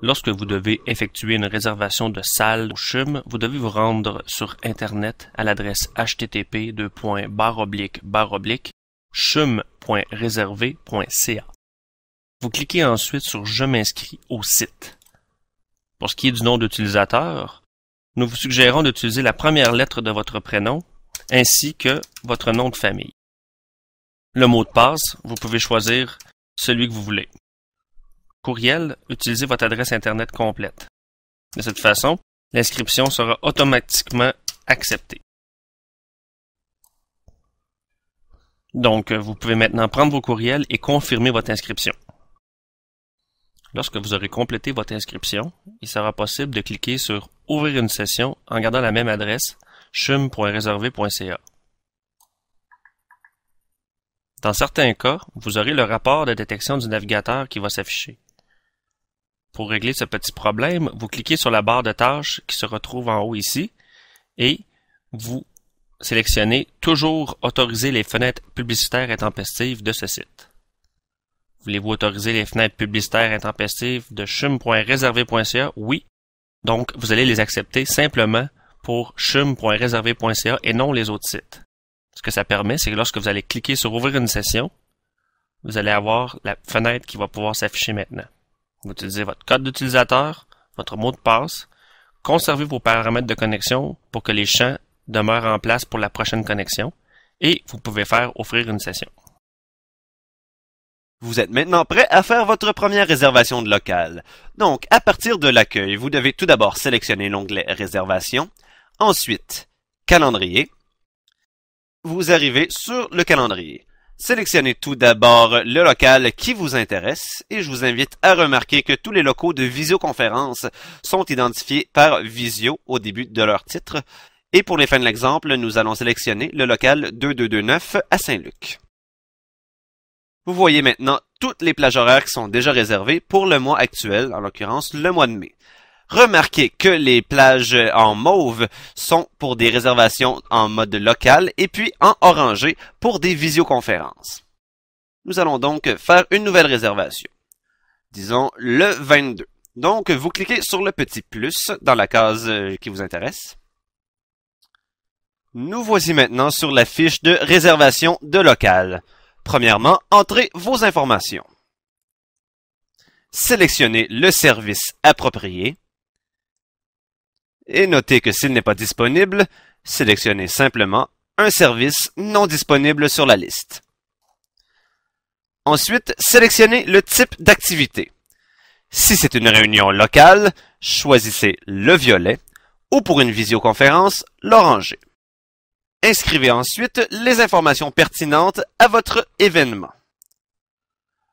Lorsque vous devez effectuer une réservation de salle au CHUM, vous devez vous rendre sur Internet à l'adresse http://chum.reserver.ca. Vous cliquez ensuite sur « Je m'inscris au site ». Pour ce qui est du nom d'utilisateur, nous vous suggérons d'utiliser la première lettre de votre prénom ainsi que votre nom de famille. Le mot de passe, vous pouvez choisir celui que vous voulez. Courriel, utilisez votre adresse Internet complète. De cette façon, l'inscription sera automatiquement acceptée. Donc, vous pouvez maintenant prendre vos courriels et confirmer votre inscription. Lorsque vous aurez complété votre inscription, il sera possible de cliquer sur « Ouvrir une session » en gardant la même adresse chum.reserver.ca. Dans certains cas, vous aurez le rapport de détection du navigateur qui va s'afficher. Pour régler ce petit problème, vous cliquez sur la barre de tâches qui se retrouve en haut ici et vous sélectionnez « Toujours autoriser les fenêtres publicitaires intempestives de ce site ». Voulez-vous autoriser les fenêtres publicitaires intempestives de chum.reserver.ca? Oui. Donc, vous allez les accepter simplement pour chum.reserver.ca et non les autres sites. Ce que ça permet, c'est que lorsque vous allez cliquer sur « Ouvrir une session », vous allez avoir la fenêtre qui va pouvoir s'afficher maintenant. Vous utilisez votre code d'utilisateur, votre mot de passe, conservez vos paramètres de connexion pour que les champs demeurent en place pour la prochaine connexion et vous pouvez faire « Offrir une session ». Vous êtes maintenant prêt à faire votre première réservation de local. Donc, à partir de l'accueil, vous devez tout d'abord sélectionner l'onglet « Réservation », ensuite « Calendrier ». Vous arrivez sur le calendrier. Sélectionnez tout d'abord le local qui vous intéresse et je vous invite à remarquer que tous les locaux de visioconférence sont identifiés par Visio au début de leur titre. Et pour les fins de l'exemple, nous allons sélectionner le local 2229 à Saint-Luc. Vous voyez maintenant toutes les plages horaires qui sont déjà réservées pour le mois actuel, en l'occurrence le mois de mai. Remarquez que les plages en mauve sont pour des réservations en mode local et puis en orangé pour des visioconférences. Nous allons donc faire une nouvelle réservation. Disons le 22. Donc, vous cliquez sur le petit plus dans la case qui vous intéresse. Nous voici maintenant sur la fiche de réservation de local. Premièrement, entrez vos informations. Sélectionnez le service approprié. Et notez que s'il n'est pas disponible, sélectionnez simplement un service non disponible sur la liste. Ensuite, sélectionnez le type d'activité. Si c'est une réunion locale, choisissez le violet ou pour une visioconférence, l'orangé. Inscrivez ensuite les informations pertinentes à votre événement.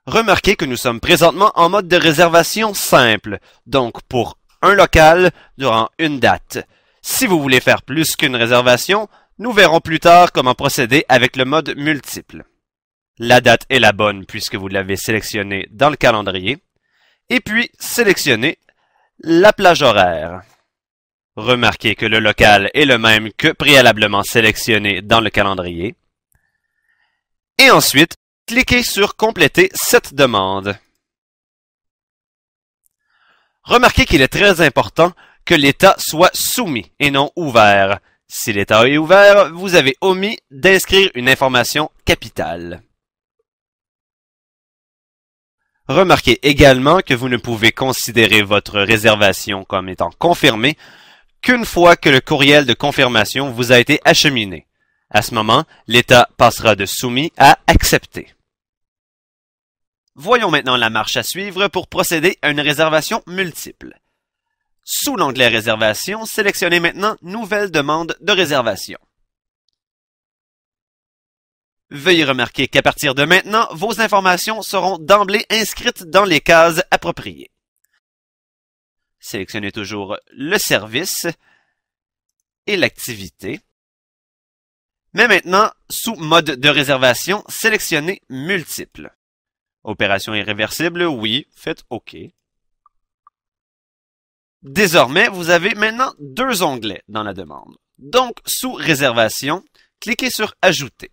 Remarquez que nous sommes présentement en mode de réservation simple, donc pour un local durant une date. Si vous voulez faire plus qu'une réservation, nous verrons plus tard comment procéder avec le mode multiple. La date est la bonne puisque vous l'avez sélectionnée dans le calendrier. Et puis, sélectionnez la plage horaire. Remarquez que le local est le même que préalablement sélectionné dans le calendrier. Et ensuite, cliquez sur « Compléter cette demande ». Remarquez qu'il est très important que l'état soit soumis et non ouvert. Si l'état est ouvert, vous avez omis d'inscrire une information capitale. Remarquez également que vous ne pouvez considérer votre réservation comme étant confirmée qu'une fois que le courriel de confirmation vous a été acheminé. À ce moment, l'état passera de soumis à accepté. Voyons maintenant la marche à suivre pour procéder à une réservation multiple. Sous l'onglet Réservation, sélectionnez maintenant Nouvelle demande de réservation. Veuillez remarquer qu'à partir de maintenant, vos informations seront d'emblée inscrites dans les cases appropriées. Sélectionnez toujours le service et l'activité. Mais maintenant, sous Mode de réservation, sélectionnez Multiple. Opération irréversible, oui, faites OK. Désormais, vous avez maintenant deux onglets dans la demande. Donc, sous Réservation, cliquez sur Ajouter.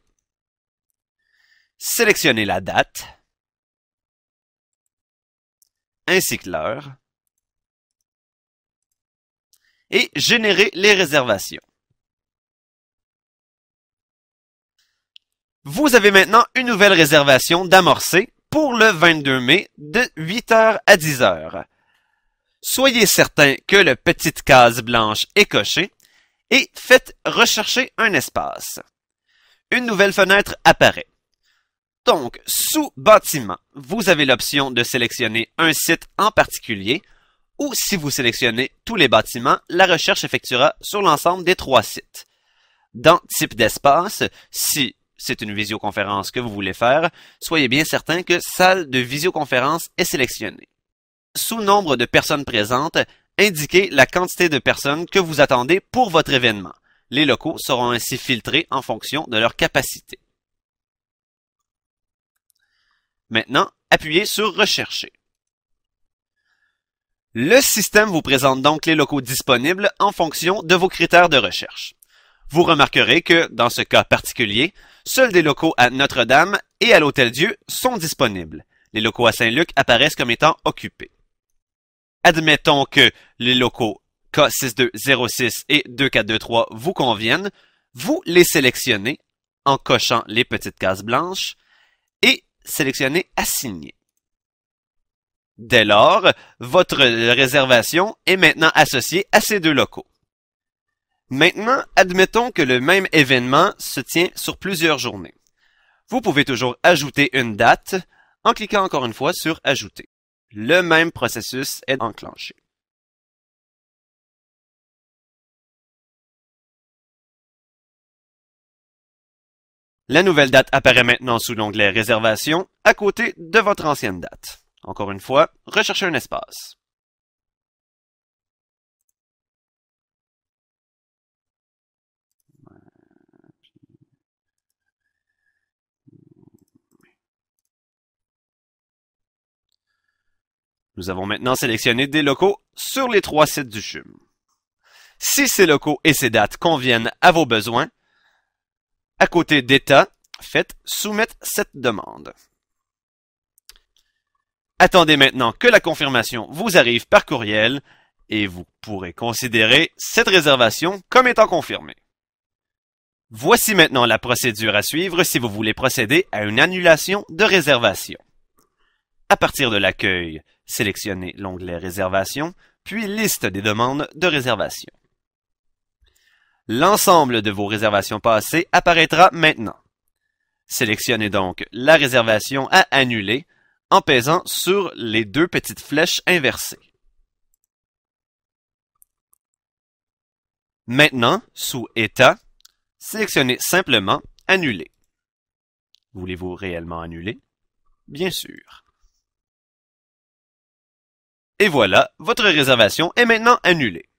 Sélectionnez la date, ainsi que l'heure, et générer les réservations. Vous avez maintenant une nouvelle réservation d'amorcer pour le 22 mai de 8h à 10h. Soyez certain que la petite case blanche est cochée et faites rechercher un espace. Une nouvelle fenêtre apparaît. Donc, sous bâtiment, vous avez l'option de sélectionner un site en particulier ou si vous sélectionnez tous les bâtiments, la recherche effectuera sur l'ensemble des 3 sites. Dans type d'espace, si c'est une visioconférence que vous voulez faire, soyez bien certain que salle de visioconférence est sélectionnée. Sous nombre de personnes présentes, indiquez la quantité de personnes que vous attendez pour votre événement. Les locaux seront ainsi filtrés en fonction de leur capacité. Maintenant, appuyez sur Rechercher. Le système vous présente donc les locaux disponibles en fonction de vos critères de recherche. Vous remarquerez que, dans ce cas particulier, seuls des locaux à Notre-Dame et à l'Hôtel-Dieu sont disponibles. Les locaux à Saint-Luc apparaissent comme étant occupés. Admettons que les locaux K6206 et 2423 vous conviennent, vous les sélectionnez en cochant les petites cases blanches et sélectionnez Assigner. Dès lors, votre réservation est maintenant associée à ces 2 locaux. Maintenant, admettons que le même événement se tient sur plusieurs journées. Vous pouvez toujours ajouter une date en cliquant encore une fois sur Ajouter. Le même processus est enclenché. La nouvelle date apparaît maintenant sous l'onglet Réservation à côté de votre ancienne date. Encore une fois, recherchez un espace. Nous avons maintenant sélectionné des locaux sur les 3 sites du CHUM. Si ces locaux et ces dates conviennent à vos besoins, à côté d'État, faites Soumettre cette demande. Attendez maintenant que la confirmation vous arrive par courriel et vous pourrez considérer cette réservation comme étant confirmée. Voici maintenant la procédure à suivre si vous voulez procéder à une annulation de réservation. À partir de l'accueil, sélectionnez l'onglet Réservation, puis Liste des demandes de réservation. L'ensemble de vos réservations passées apparaîtra maintenant. Sélectionnez donc la réservation à annuler en pesant sur les 2 petites flèches inversées. Maintenant, sous État, sélectionnez simplement Annuler. Voulez-vous réellement annuler? Bien sûr. Et voilà, votre réservation est maintenant annulée.